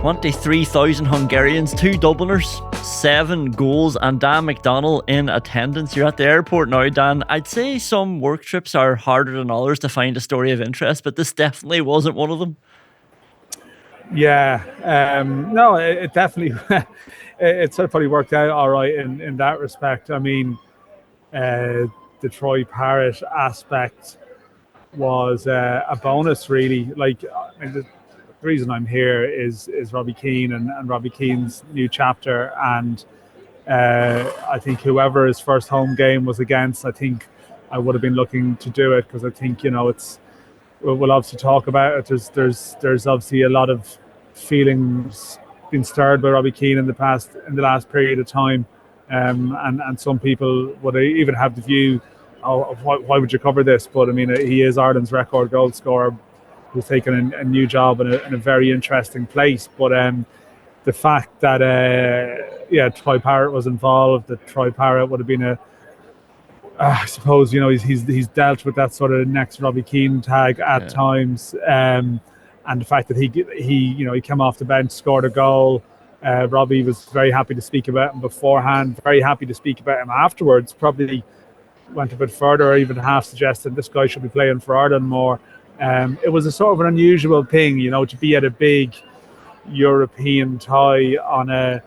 23,000 Hungarians, 2 Dubliners, 7 goals, and Dan McDonnell in attendance. You're at the airport now, Dan. I'd say some work trips are harder than others to find a story of interest, but this definitely wasn't one of them. Yeah, no, it definitely, it sort of probably worked out all right in that respect. I mean, the Troy Parrott aspect was a bonus, really. Like, the reason I'm here is Robbie Keane and Robbie Keane's new chapter. And I think whoever his first home game was against, I think I would have been looking to do it, because I think, we'll obviously talk about it. There's obviously a lot of feelings been stirred by Robbie Keane in the last period of time, and some people would even have the view, why would you cover this? But I mean, he is Ireland's record goal scorer, who's taken a new job in a very interesting place. But the fact that Troy Parrott was involved, that Troy Parrott would have been I suppose, he's dealt with that sort of next Robbie Keane tag at times, and the fact that he came off the bench, scored a goal. Robbie was very happy to speak about him beforehand, very happy to speak about him afterwards. Probably went a bit further, or even half suggested this guy should be playing for Ireland more. It was a sort of an unusual thing, to be at a big European tie on a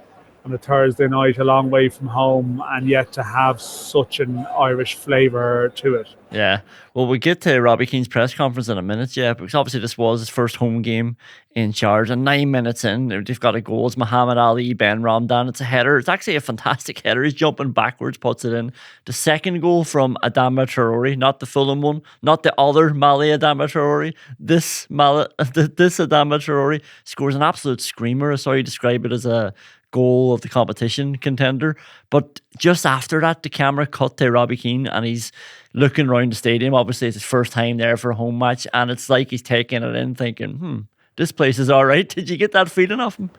Thursday night, a long way from home, and yet to have such an Irish flavour to it. Yeah, well, we'll get to Robbie Keane's press conference in a minute, because obviously this was his first home game in charge, and 9 minutes in, they've got a goal. It's Muhammad Ali, Ben Ramdan. It's a header. It's actually a fantastic header. He's jumping backwards, puts it in. The second goal from Adama Traore, not the Fulham one, not the other Mali Adama Traore. This Adama Traore scores an absolute screamer. I saw you describe it as a goal of the competition contender. But just after that, the camera cut to Robbie Keane, and he's looking around the stadium. Obviously, it's his first time there for a home match, and it's like he's taking it in, thinking, this place is all right. Did you get that feeling off him?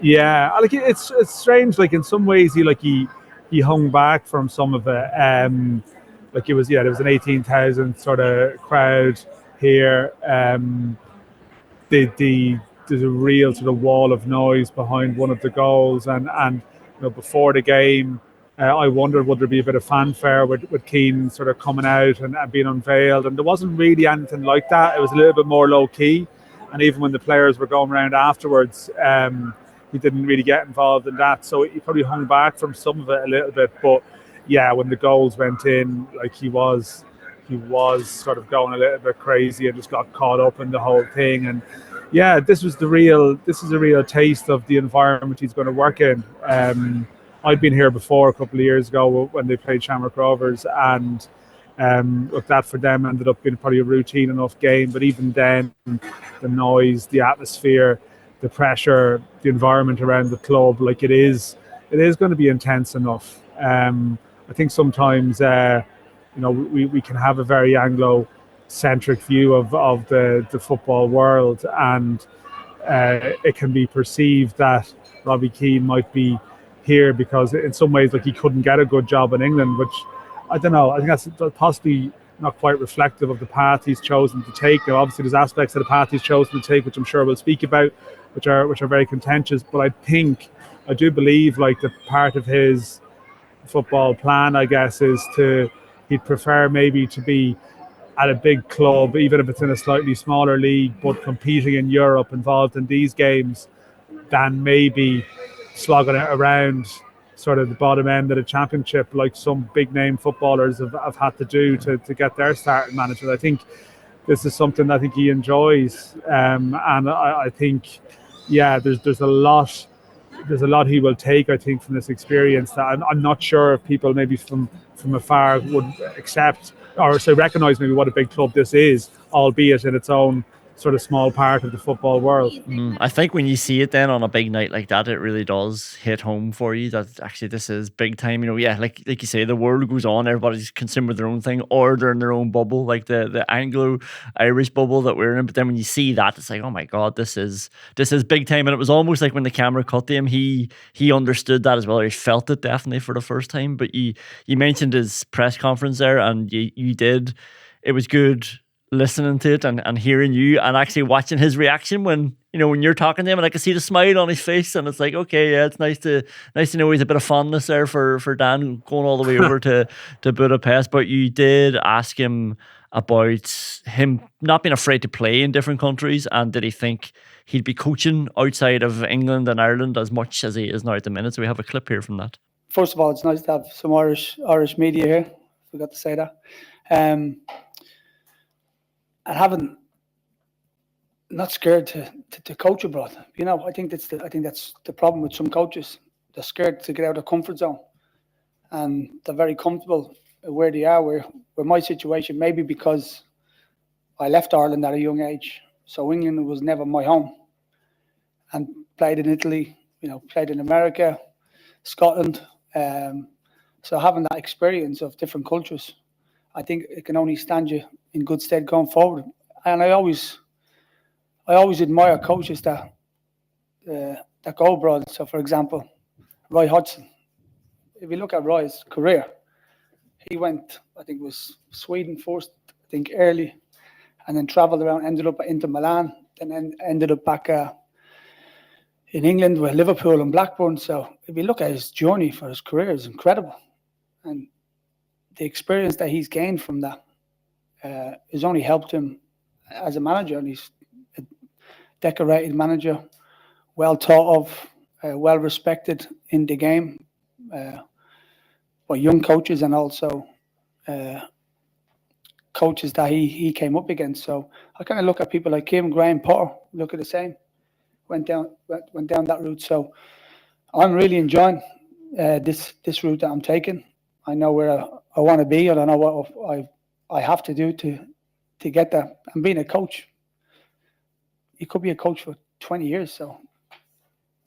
Yeah, like it's strange. Like in some ways, he hung back from some of it. Like there was an 18,000 sort of crowd here. There's a real sort of wall of noise behind one of the goals, and before the game, I wondered, would there be a bit of fanfare with Keane sort of coming out and being unveiled, and there wasn't really anything like that. It was a little bit more low key, and even when the players were going around afterwards, he didn't really get involved in that. So he probably hung back from some of it a little bit. But yeah, when the goals went in, like he was sort of going a little bit crazy and just got caught up in the whole thing. And yeah, this is a real taste of the environment he's going to work in. I'd been here before a couple of years ago when they played Shamrock Rovers, and look, that for them ended up being probably a routine enough game. But even then, the noise, the atmosphere, the pressure, the environment around the club, like it is going to be intense enough. I think sometimes we can have a very Anglo-centric view of the football world, and it can be perceived that Robbie Keane might be here because in some ways, like, he couldn't get a good job in England, which I don't know. I think that's possibly not quite reflective of the path he's chosen to take. Now, obviously, there's aspects of the path he's chosen to take, which I'm sure we'll speak about, which are very contentious. But I do believe, like, the part of his football plan, I guess, is he'd prefer maybe to be at a big club, even if it's in a slightly smaller league, but competing in Europe, involved in these games, than maybe slogging it around sort of the bottom end of the championship like some big name footballers have had to do to get their start in management. I think this is something I think he enjoys, and I think there's a lot he will take, I think, from this experience that I'm not sure if people maybe from afar would accept or recognise maybe what a big club this is, albeit in its own sort of small part of the football world. I think when you see it then on a big night like that, it really does hit home for you that actually this is big time. Like you say, the world goes on, everybody's consuming their own thing, or they're in their own bubble, like the Anglo-Irish bubble that we're in. But then when you see that, it's like, oh my God, this is big time. And it was almost like when the camera cut to him, he understood that as well, or he felt it definitely for the first time. But you mentioned his press conference there, and you did. It was good listening to it and hearing you and actually watching his reaction when when you're talking to him, and I can see the smile on his face, and it's like, okay, yeah, it's nice to know he's a bit of fondness there for Dan going all the way over to Budapest. But you did ask him about him not being afraid to play in different countries, and did he think he'd be coaching outside of England and Ireland as much as he is now at the minute? So we have a clip here from that. First of all, it's nice to have some Irish media here. Forgot to say that. And not scared to coach abroad. I think that's the problem with some coaches. They're scared to get out of comfort zone, and they're very comfortable where they are. Where my situation, maybe because I left Ireland at a young age, so England was never my home, and played in Italy, played in America, Scotland. So having that experience of different cultures, I think it can only stand you in good stead going forward. And I always admire coaches that go abroad. So, for example, Roy Hodgson. If you look at Roy's career, he went, I think it was Sweden first, I think early, and then travelled around, ended up at Inter Milan, and then ended up back in England with Liverpool and Blackburn. So if you look at his journey for his career, it's incredible. And the experience that he's gained from that has only helped him as a manager. And he's a decorated manager, well thought of, well respected in the game by young coaches, and also coaches that he came up against. So I kind of look at people like him, Graham Potter, look at the same, went down that route. So I'm really enjoying this route that I'm taking. I know where I want to be, and I know what I have to do to get there. And being a coach, you could be a coach for 20 years, so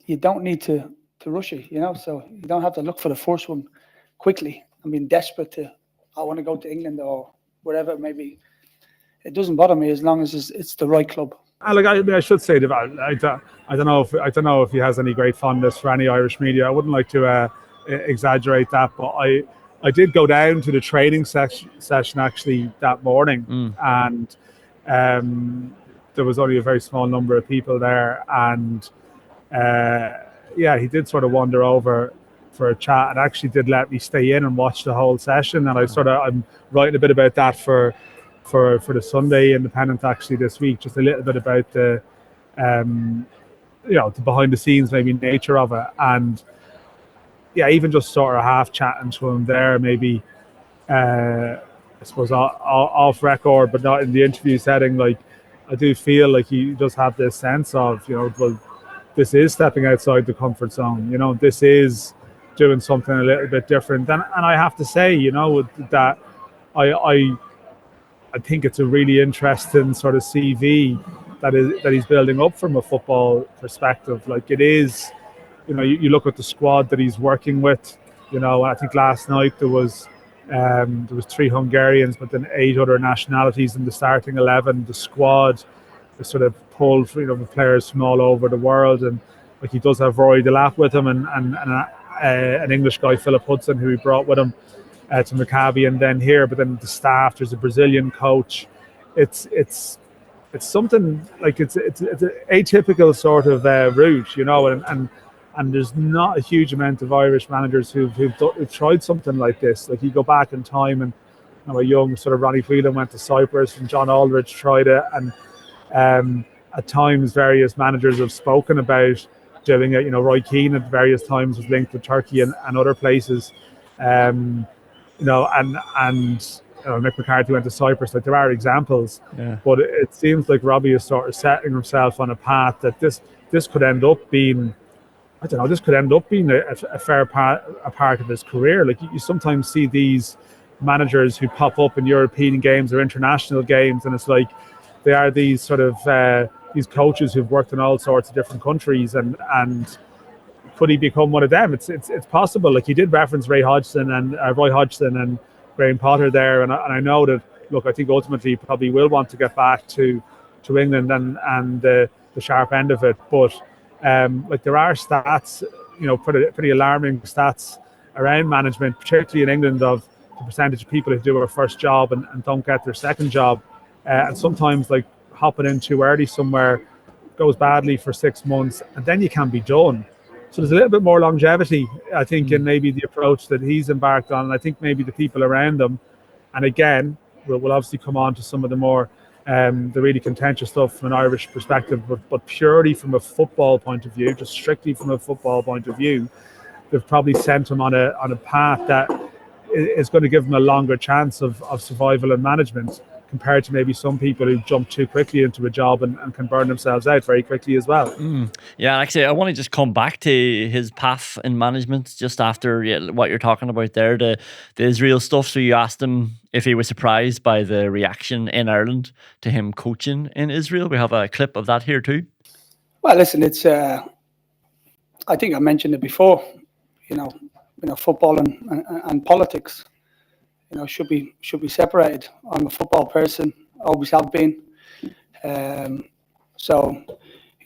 you don't need to rush it, so you don't have to look for the first one quickly. I mean, desperate I want to go to England or wherever it may be. It doesn't bother me as long as it's the right club. I should say that I don't know if he has any great fondness for any Irish media. I wouldn't like to exaggerate that, but I did go down to the training session actually that morning, and there was only a very small number of people there, and he did sort of wander over for a chat, and actually did let me stay in and watch the whole session. And I'm writing a bit about that for the Sunday Independent actually this week, just a little bit about the the behind the scenes maybe nature of it. And even just sort of half chatting to him there, maybe I suppose off record, but not in the interview setting. Like, I do feel like he does have this sense of, well, this is stepping outside the comfort zone. This is doing something a little bit different. And I have to say, that I think it's a really interesting sort of CV that he's building up from a football perspective. Like, it is, you look at the squad that he's working with. I think last night there was 3 Hungarians, but then 8 other nationalities in the starting 11. The squad is sort of pulled, with players from all over the world, and like, he does have Rory Delap with him, and an English guy, Philip Hudson, who he brought with him to Maccabi, and then here. But then the staff, there's a Brazilian coach. It's something like it's an atypical sort of route, and there's not a huge amount of Irish managers who've tried something like this. Like, you go back in time, and a young sort of Ronnie Whelan went to Cyprus, and John Aldridge tried it, and at times various managers have spoken about doing it. Roy Keane at various times was linked with Turkey and other places, and Mick McCarthy went to Cyprus. Like, there are examples, but it seems like Robbie is sort of setting himself on a path that this could end up being, this could end up being a fair part of his career. Like, you sometimes see these managers who pop up in European games or international games, and it's like they are these sort of these coaches who've worked in all sorts of different countries, and could he become one of them? It's possible. Like, he did reference Roy Hodgson and Graham Potter there, and I know that. Look, I think ultimately he probably will want to get back to England and the sharp end of it, but. Like, there are stats, pretty alarming stats around management, particularly in England, of the percentage of people who do their first job and don't get their second job. and sometimes like hopping in too early somewhere goes badly for 6 months, and then you can be done. So there's a little bit more longevity, I think, in maybe the approach that he's embarked on, and I think maybe the people around him. And again, we'll obviously come on to some of the more the really contentious stuff from an Irish perspective, but purely from a football point of view, just strictly from a football point of view, they've probably sent him on a path that is going to give him a longer chance of survival and management, compared to maybe some people who jump too quickly into a job and can burn themselves out very quickly as well. Yeah, actually, I want to just come back to his path in management just after what you're talking about there, the Israel stuff. So you asked him if he was surprised by the reaction in Ireland to him coaching in Israel. We have a clip of that here too. Well, listen, it's I think I mentioned it before. Football and politics, should be separated. I'm a football person, always have been. So,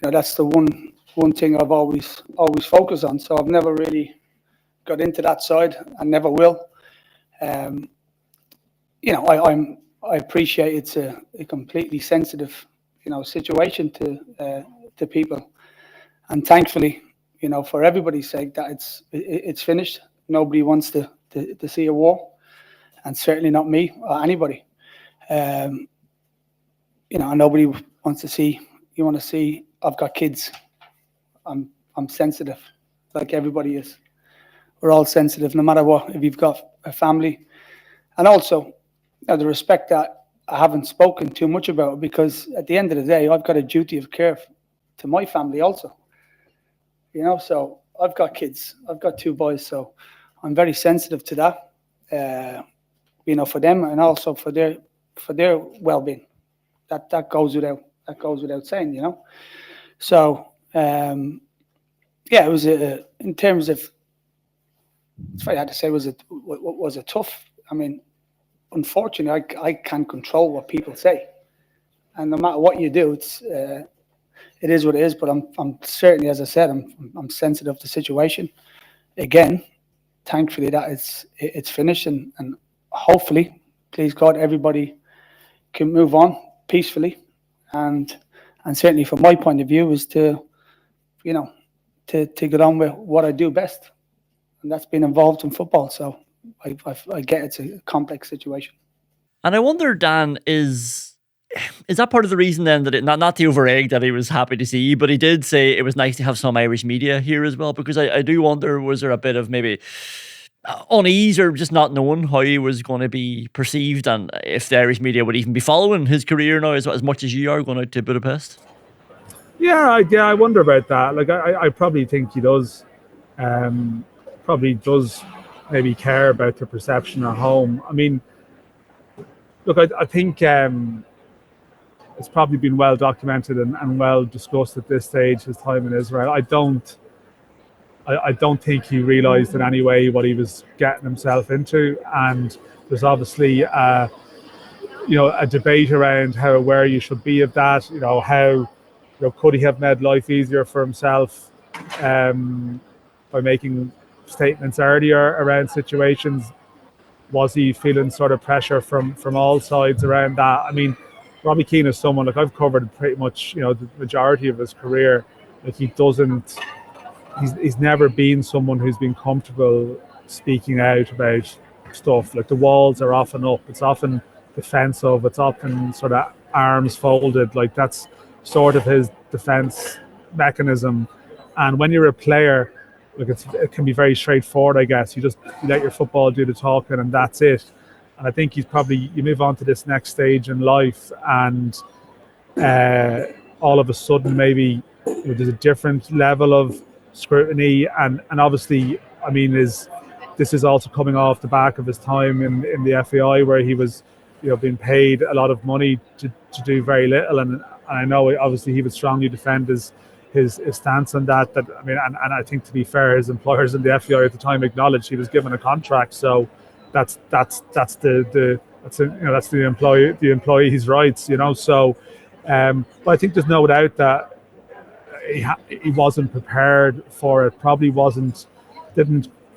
that's the one thing I've always focused on. So I've never really got into that side, and never will. I appreciate it's a completely sensitive, situation to people, and thankfully, for everybody's sake, that it's finished. Nobody wants to see a war, and certainly not me or anybody. And nobody wants to see. You want to see? I've got kids. I'm sensitive, like everybody is. We're all sensitive, no matter what. If you've got a family, and also the respect that I haven't spoken too much about, because at the end of the day, I've got a duty of care to my family also. So I've got kids. I've got 2 boys, so I'm very sensitive to that. For them, and also for their well-being. That goes without saying. So it was in terms of, it's very hard to say. Was it tough? I mean, unfortunately, I can't control what people say, and no matter what you do, it is what it is. But I'm certainly, as I said, I'm sensitive to the situation. Again, thankfully that it's finished, and hopefully, please God, everybody can move on peacefully, and certainly from my point of view is to get on with what I do best, and that's being involved in football. So I get it's a complex situation. And I wonder, Dan, is that part of the reason then that not to overegg that he was happy to see you, but he did say it was nice to have some Irish media here as well? Because I do wonder, was there a bit of maybe unease or just not knowing how he was going to be perceived, and if the Irish media would even be following his career now as much as you are going out to Budapest? Yeah, I wonder about that. Like, I probably think he does, maybe care about the perception at home. I mean, look, I think it's probably been well documented and well discussed at this stage, his time in Israel. I don't think he realised in any way what he was getting himself into, and there's obviously a debate around how aware you should be of that. How could he have made life easier for himself by making statements earlier around situations? Was he feeling sort of pressure from all sides around that? I mean, Robbie Keane is someone, like, I've covered pretty much the majority of his career. Like, he's never been someone who's been comfortable speaking out about stuff. Like, the walls are often up, it's often defensive, it's often sort of arms folded. Like, that's sort of his defense mechanism. And when you're a player, look, it can be very straightforward, I guess. You let your football do the talking, and that's it. And I think you move on to this next stage in life, and all of a sudden maybe there's a different level of scrutiny, and obviously, I mean, this is also coming off the back of his time in the FAI, where he was being paid a lot of money to do very little, and I know obviously he would strongly defend his stance on that. I mean, and I think, to be fair, his employers in the FAI at the time acknowledged he was given a contract, so that's the employee's rights, So, but I think there's no doubt that he wasn't prepared for it. Probably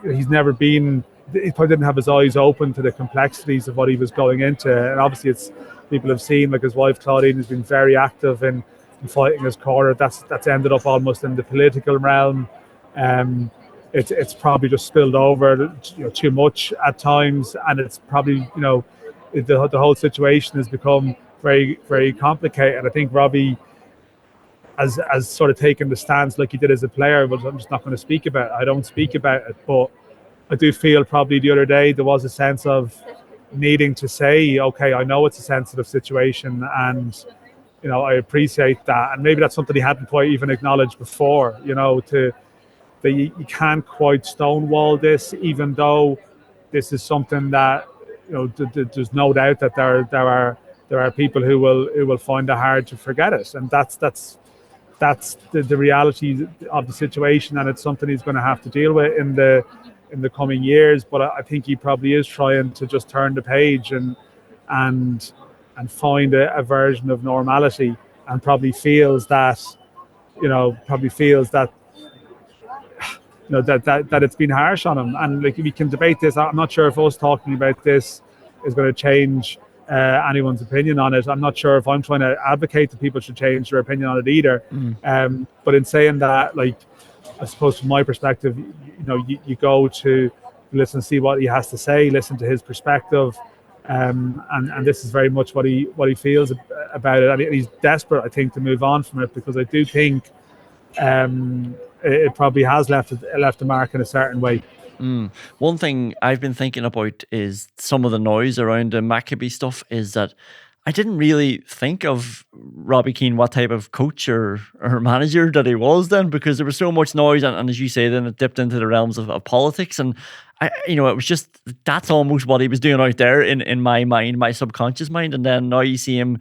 he's never been. He probably didn't have his eyes open to the complexities of what he was going into, and obviously it's people have seen, like his wife Claudine has been very active in fighting his corner. That's ended up almost in the political realm. It's probably just spilled over, too much at times, and it's probably, the whole situation has become very, very complicated. I think Robbie has sort of taken the stance like he did as a player, but I'm just not going to speak about it. I don't speak about it, but I do feel probably the other day there was a sense of needing to say, okay, I know it's a sensitive situation, and I appreciate that, and maybe that's something he hadn't quite even acknowledged before. That you can't quite stonewall this, even though this is something that there's no doubt that there are people who will find it hard to forget it, and that's the reality of the situation, and it's something he's going to have to deal with in the coming years. But I think he probably is trying to just turn the page and find a version of normality, and probably feels that that it's been harsh on him. And like, we can debate this. I'm not sure if us talking about this is going to change anyone's opinion on it. I'm not sure if I'm trying to advocate that people should change their opinion on it either. But in saying that, like, I suppose from my perspective, you go to listen, see what he has to say, listen to his perspective, and this is very much what he feels about it. And he's desperate, I think, to move on from it, because I do think it probably has left a mark in a certain way. One thing I've been thinking about is some of the noise around the Maccabi stuff, is that I didn't really think of Robbie Keane, what type of coach or manager that he was then, because there was so much noise, and as you say, then it dipped into the realms of politics, and it was just, that's almost what he was doing out there in my mind, my subconscious mind. And then now you see him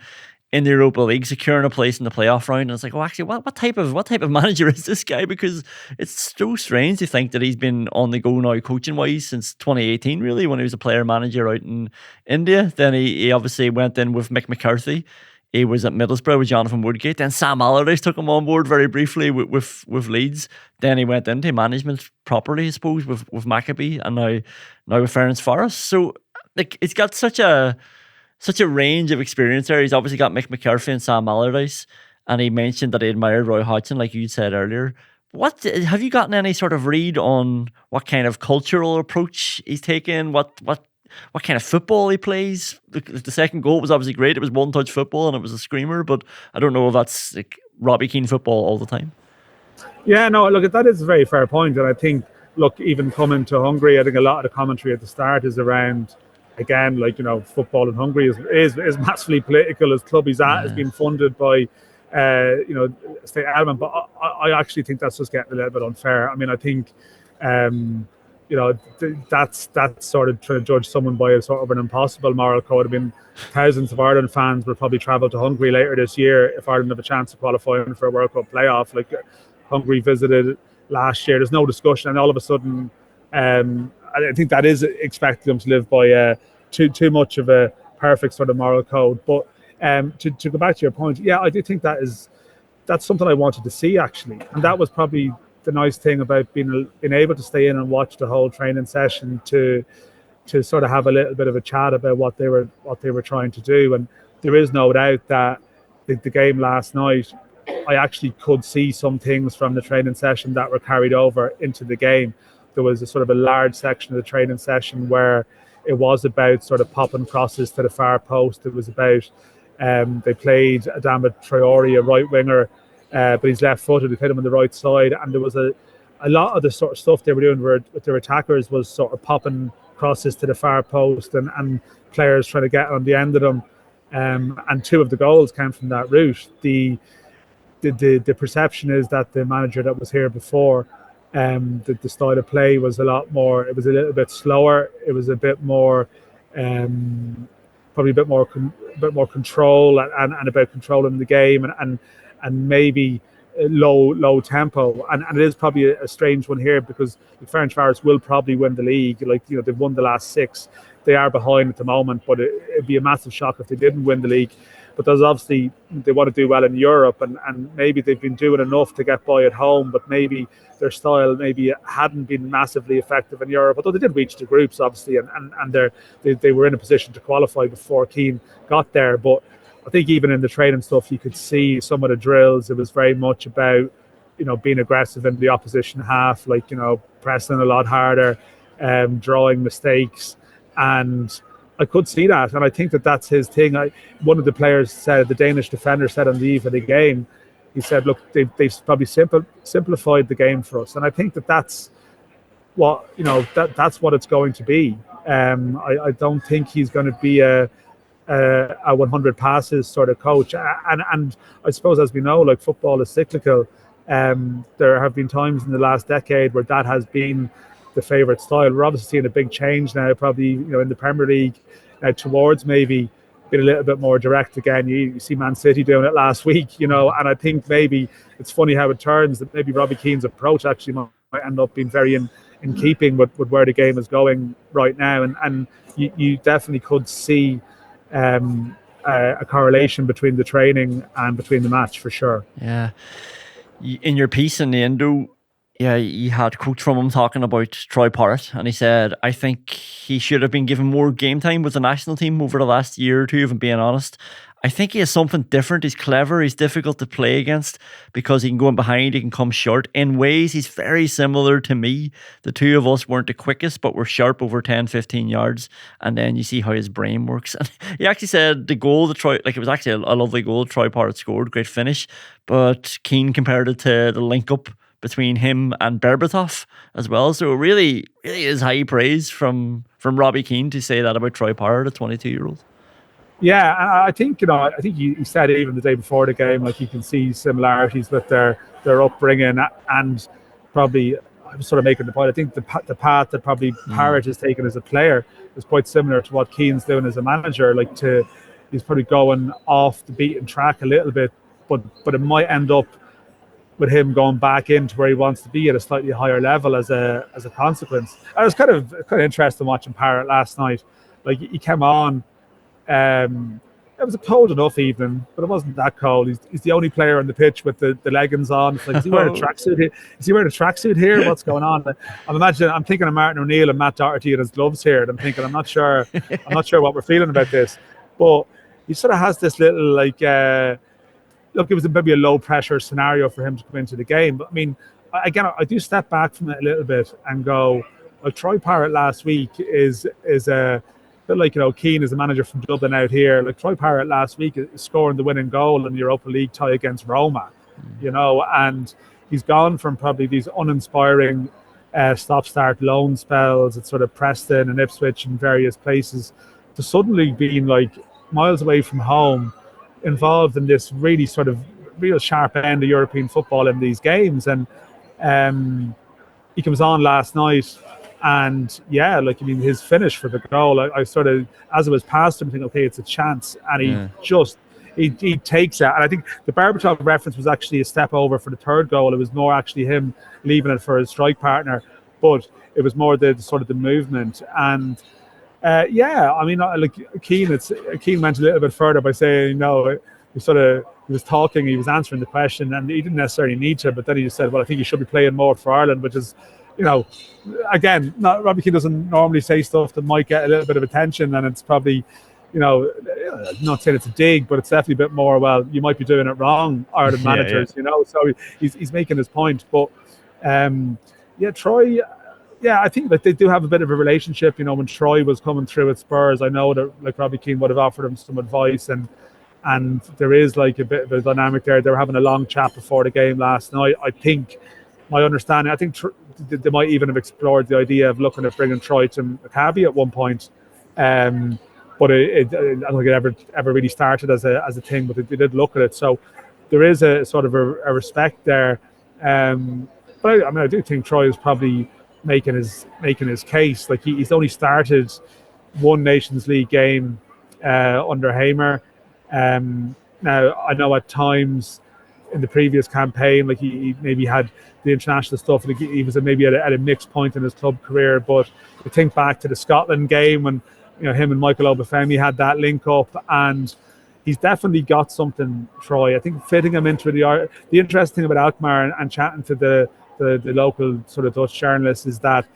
in the Europa League securing a place in the playoff round, and it's like, actually, what type of manager is this guy? Because it's so strange to think that he's been on the go now coaching wise since 2018, really, when he was a player manager out in India. Then he obviously went in with Mick McCarthy. He was at Middlesbrough with Jonathan Woodgate. Then Sam Allardyce took him on board very briefly with Leeds. Then he went into management properly, I suppose, with Maccabi, and now with Ferencváros Forest. So like, it's got such a range of experience there. He's obviously got Mick McCarthy and Sam Allardyce, and he mentioned that he admired Roy Hodgson, like you said earlier. What have you gotten any sort of read on what kind of cultural approach he's taken? What kind of football he plays? The second goal was obviously great. It was one-touch football and it was a screamer, but I don't know if that's like Robbie Keane football all the time. Yeah, no, look, that is a very fair point, and I think, look, even coming to Hungary, I think a lot of the commentary at the start is around, again, like, football in Hungary is massively political. His club he's at has been funded by, state element. But I actually think that's just getting a little bit unfair. I mean, I think, that's sort of trying to judge someone by a sort of an impossible moral code. I mean, thousands of Ireland fans will probably travel to Hungary later this year if Ireland have a chance of qualifying for a World Cup playoff. Like, Hungary visited last year. There's no discussion, and all of a sudden, I think that is expecting them to live by too much of a perfect sort of moral code. But to go back to your point, yeah, I do think that's something I wanted to see, actually, and that was probably the nice thing about being able to stay in and watch the whole training session, to sort of have a little bit of a chat about what they were trying to do. And there is no doubt that the game last night, I actually could see some things from the training session that were carried over into the game. There was a sort of a large section of the training session where it was about sort of popping crosses to the far post. It was about they played Adama Traore, a right winger, but he's left-footed. They played him on the right side, and there was a lot of the sort of stuff they were doing with their attackers was sort of popping crosses to the far post and players trying to get on the end of them. And two of the goals came from that route. The perception is that the manager that was here before, the style of play was a lot more. It was a little bit slower. It was a bit more, probably a bit more control and about controlling the game and maybe low tempo. And it is probably a strange one here, because the Ferencváros will probably win the league. Like, they've won the last 6. They are behind at the moment, but it'd be a massive shock if they didn't win the league. but there's obviously they want to do well in Europe, and maybe they've been doing enough to get by at home, but maybe their style maybe hadn't been massively effective in Europe, although they did reach the groups obviously, and they were in a position to qualify before Keane got there. But I think even in the training stuff, you could see some of the drills. It was very much about, being aggressive in the opposition half, like, pressing a lot harder, drawing mistakes. And I could see that. And I think that's his thing. One of the players said, the Danish defender said on the eve of the game, he said, look, they've probably simplified the game for us. And I think that's what, that's what it's going to be. I don't think he's going to be a 100 passes sort of coach. And I suppose, as we know, like, football is cyclical. There have been times in the last decade where that has been the favourite style. We're obviously seeing a big change now, probably, in the Premier League, towards maybe being a little bit more direct again. You see Man City doing it last week, and I think maybe it's funny how it turns, that maybe Robbie Keane's approach actually might end up being very in keeping with where the game is going right now. And you definitely could see a correlation between the training and between the match, for sure. Yeah. In your piece in the Indo, you had quotes from him talking about Troy Parrott, and he said, I think he should have been given more game time with the national team over the last year or two, if I'm being honest. I think he has something different. He's clever. He's difficult to play against because he can go in behind, he can come short. In ways, he's very similar to me. The two of us weren't the quickest, but we're sharp over 10, 15 yards. And then you see how his brain works. And he actually said the goal that it was actually a lovely goal Troy Parrott scored, great finish. But Keane compared it to the link-up between him and Berbatov as well. So it really is high praise from Robbie Keane to say that about Troy Parrott, a 22-year-old. Yeah, I think, I think you said it even the day before the game, like, you can see similarities with their upbringing, and probably, I was sort of making the point, I think the path that probably Parrott has taken as a player is quite similar to what Keane's doing as a manager. Like, he's probably going off the beaten track a little bit, but it might end up with him going back into where he wants to be at a slightly higher level as a consequence. I was kind of interested watching Parrott last night. Like, he came on. It was a cold enough evening, but it wasn't that cold. He's the only player on the pitch with the leggings on. It's like, is he wearing a tracksuit here? Is he wearing a tracksuit here? What's going on? I'm thinking of Martin O'Neill and Matt Doherty and his gloves here, and I'm thinking, I'm not sure what we're feeling about this. But he sort of has this little, like, look, it was maybe a low pressure scenario for him to come into the game. But I mean, again, I do step back from it a little bit and go, like, Troy Parrott last week is a bit like, Keane is a manager from Dublin out here. Like, Troy Parrott last week is scoring the winning goal in the Europa League tie against Roma, and he's gone from probably these uninspiring stop-start loan spells at sort of Preston and Ipswich and various places to suddenly being, like, miles away from home, involved in this really sort of real sharp end of European football in these games. And he comes on last night, and his finish for the goal, I sort of, as it was past him, think, okay, it's a chance, and he takes it. And I think the Berbatov reference was actually a step over for the third goal. It was more actually him leaving it for his strike partner, but it was more the sort of the movement. And like Keane went a little bit further by saying, he was talking, he was answering the question, and he didn't necessarily need to, but then he just said, well, I think you should be playing more for Ireland, which is, again, Robbie Keane doesn't normally say stuff that might get a little bit of attention, and it's probably, not saying it's a dig, but it's definitely a bit more, well, you might be doing it wrong, Ireland managers, so he's making his point. But Troy, I think that they do have a bit of a relationship. When Troy was coming through at Spurs, I know that, like, Robbie Keane would have offered him some advice, and there is, like, a bit of a dynamic there. They were having a long chat before the game last night. I think, my understanding, I think they might even have explored the idea of looking at bringing Troy to Maccabi at one point, but I don't think it ever really started as a thing. But they did look at it, so there is a sort of a respect there. But I do think Troy is probably making his case. Like, he's only started one Nations League game under Hamer. Now, I know at times in the previous campaign, like, he maybe had the international stuff, like, he was maybe at a mixed point in his club career. But you think back to the Scotland game when, him and Michael Obafemi had that link up, and he's definitely got something, Troy. I think fitting him into the interesting thing about Alkmaar and chatting to the local sort of Dutch journalists is that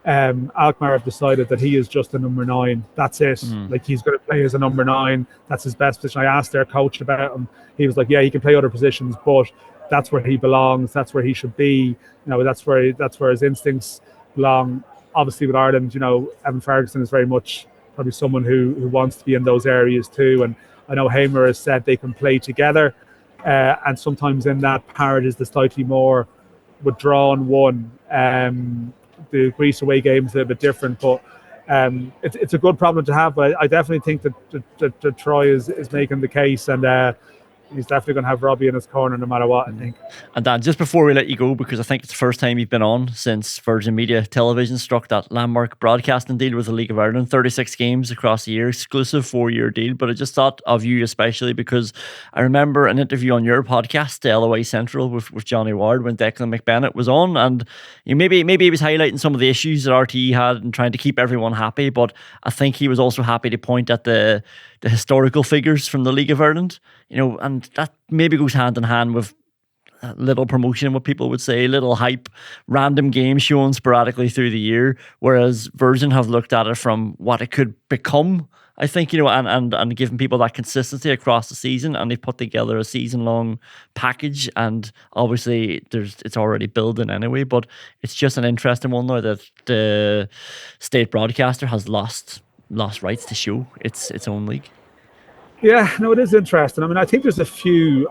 Alkmaar have decided that he is just a number 9. That's it. Like, he's going to play as a number 9. That's his best position. I asked their coach about him. He was like, yeah, he can play other positions, but that's where he belongs. That's where he should be. That's where his instincts belong. Obviously, with Ireland, Evan Ferguson is very much probably someone who wants to be in those areas too. And I know Hamer has said they can play together, and sometimes in that Parrott is the slightly more withdrawn one. The Greece away game is a little bit different, but it's a good problem to have. But I definitely think that Troy is making the case, and he's definitely going to have Robbie in his corner no matter what, I think. And Dan, just before we let you go, because I think it's the first time you've been on since Virgin Media Television struck that landmark broadcasting deal with the League of Ireland, 36 games across the year, exclusive 4-year deal. But I just thought of you especially because I remember an interview on your podcast, LOA Central, with Johnny Ward when Declan McBennett was on, and maybe he was highlighting some of the issues that RTE had and trying to keep everyone happy, but I think he was also happy to point at the historical figures from the League of Ireland, and that maybe goes hand in hand with little promotion, what people would say, little hype, random games shown sporadically through the year, whereas Virgin have looked at it from what it could become, I think, and giving people that consistency across the season, and they've put together a season-long package, and obviously it's already building anyway, but it's just an interesting one now that the state broadcaster has lost rights to show its own league. Yeah, no, it is interesting. I mean, I think there's a few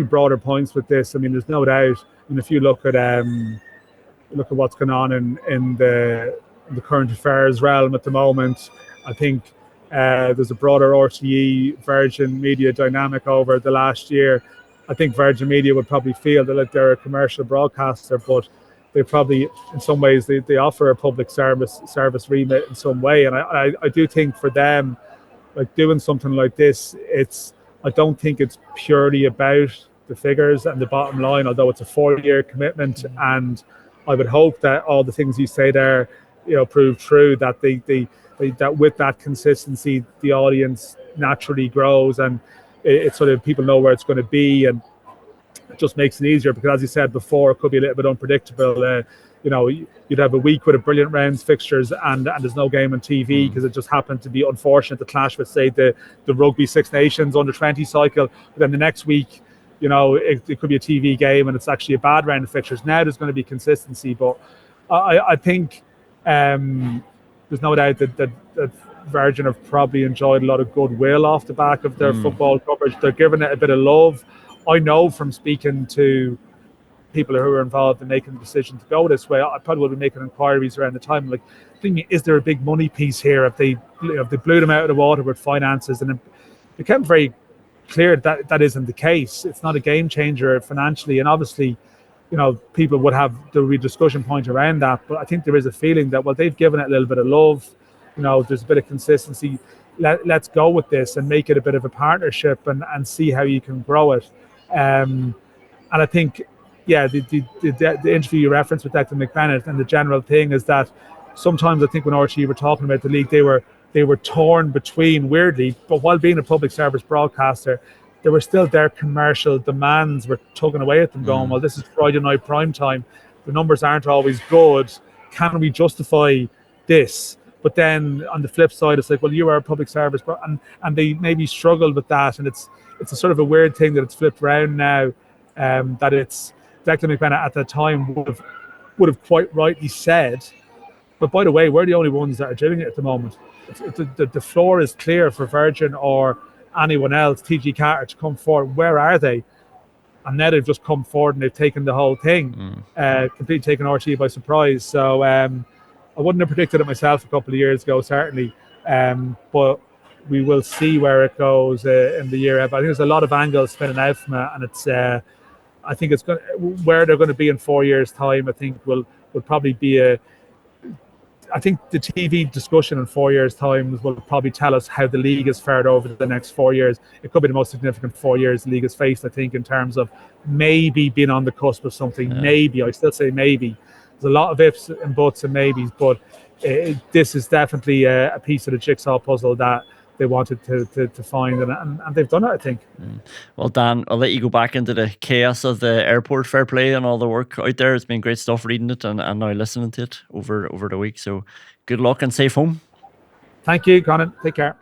broader points with this. I mean, there's no doubt. And if you look at what's going on in the current affairs realm at the moment, I think there's a broader RTE Virgin Media dynamic over the last year. I think Virgin Media would probably feel that they're a commercial broadcaster, but they probably, in some ways, they offer a public service remit in some way. And I do think for them, like doing something like this, I don't think it's purely about the figures and the bottom line, although it's a 4-year commitment. And I would hope that all the things you say there, prove true, that that with that consistency, the audience naturally grows, and it's sort of people know where it's going to be, and it just makes it easier, because as you said before, it could be a little bit unpredictable. You'd have a week with a brilliant rounds fixtures and there's no game on TV because it just happened to be unfortunate to clash with, say, the Rugby Six Nations under-20 cycle. But then the next week, it could be a TV game and it's actually a bad round of fixtures. Now there's going to be consistency, but I think there's no doubt that Virgin have probably enjoyed a lot of goodwill off the back of their football coverage. They're giving it a bit of love. I know from speaking to people who are involved in making the decision to go this way, I probably will be making inquiries around the time, like, thinking, is there a big money piece here? If they blew them out of the water with finances, and it became very clear that isn't the case. It's not a game changer financially, and obviously, people would have the discussion point around that. But I think there is a feeling that, well, they've given it a little bit of love. There's a bit of consistency. Let's go with this and make it a bit of a partnership and see how you can grow it. And I think, yeah, the interview you referenced with Declan McBennett, and the general thing is that sometimes I think when RTE were talking about the league, they were torn between, weirdly, but while being a public service broadcaster, there were still their commercial demands were tugging away at them, going, well, this is Friday night prime time. The numbers aren't always good. Can we justify this? But then on the flip side, it's like, well, you are a public service, and they maybe struggled with that, and it's a sort of a weird thing that it's flipped around now, that it's Declan McBennett at the time would have quite rightly said, but by the way, we're the only ones that are doing it at the moment. The floor is clear for Virgin or anyone else, TG Carter, to come forward. Where are they? And now they've just come forward and they've taken the whole thing, completely taken RTE by surprise. So I wouldn't have predicted it myself a couple of years ago, certainly, but we will see where it goes in the year ahead. But I think there's a lot of angles spinning out from it, and it's I think it's going where they're going to be in 4 years' time. I think will probably be I think the TV discussion in 4 years' time will probably tell us how the league has fared over the next 4 years. It could be the most significant 4 years the league has faced, I think, in terms of maybe being on the cusp of something. Yeah. Maybe, I still say maybe. There's a lot of ifs and buts and maybes, but this is definitely a piece of the jigsaw puzzle that they wanted to find, and they've done it, I think. Well, Dan, I'll let you go back into the chaos of the airport. Fair play and all the work out there. It's been great stuff reading it and now listening to it over the week. So good luck and safe home. Thank you, Conan. Take care.